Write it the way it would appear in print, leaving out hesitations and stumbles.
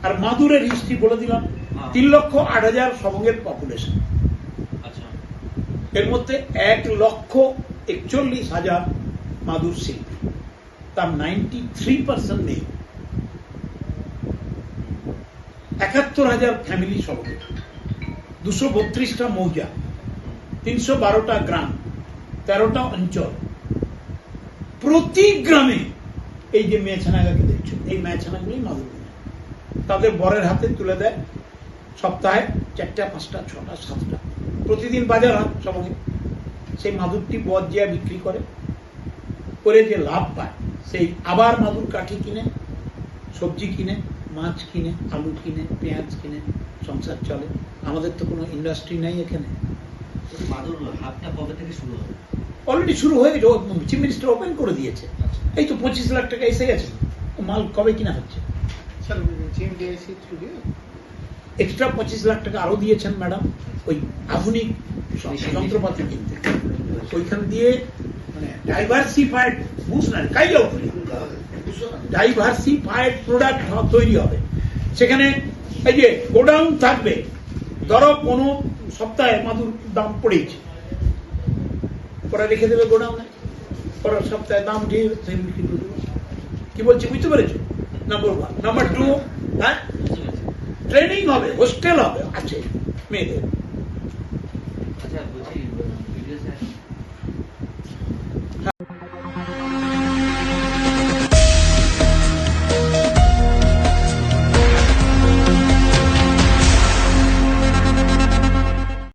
আর মাদুরের history বলে দিলাম, 3,08,000 সবঙ্গের population, এর মধ্যে 1,41,000 মাদুর শিল্পী, তার 93% নেই। 71,000 ফ্যামিলি সবঙ্গে, 232টা মৌজা, 312টা গ্রাম, 13টা অঞ্চল। প্রতি গ্রামে এই যে মেয়েছানাগাকে দেখছো, এই মেয়েছানাগুলি মাদুর বানায়, তাদের বরের হাতে তুলে দেয়। সপ্তাহে 4টা 5টা 6টা 7টা, প্রতিদিন বাজার হয় সবঙ্গে। সেই মাদুরটি বর যে বিক্রি করে যে লাভ পায়, সেই আবার মাদুর কাঠি কিনে, সবজি কিনে, মাছ কিনে, আলু কিনে, পেঁয়াজ কিনে সংসার চলে। আমাদের তো কোনো ইন্ডাস্ট্রি নেই এখানে। মাদুর হাটটা কবে থেকে শুরু হবে? অলরেডি শুরু হয়ে গেছে, চিফ মিনিস্টার ওপেন করে দিয়েছে। এই তো 25 লাখ টাকা এসে গেছে। মাল কবে কিনা হচ্ছে? এক্সট্রা 25 লাখ টাকা আরো দিয়েছেন ম্যাডাম, ওই আধুনিক যন্ত্রপাতি কিনতে। ওইখান দিয়ে মানে ডাইভার্সিফাইড ডাইভার্সিফাইড প্রোডাক্ট তৈরি হবে। সেখানে এই যে গোডাউন থাকবে, ধরো কোনো সপ্তাহে মাদুর দাম পড়েছে, ওরা রেখে দেবে গোডাউনে, পরের সপ্তাহে দাম উঠিয়ে বিক্রি করে দেবে। কি বলছি বুঝতে পেরেছো? নাম্বার 1। নাম্বার 2, হ্যাঁ, ট্রেনিং হবে, হোস্টেল হবে, আছে মেয়েদের।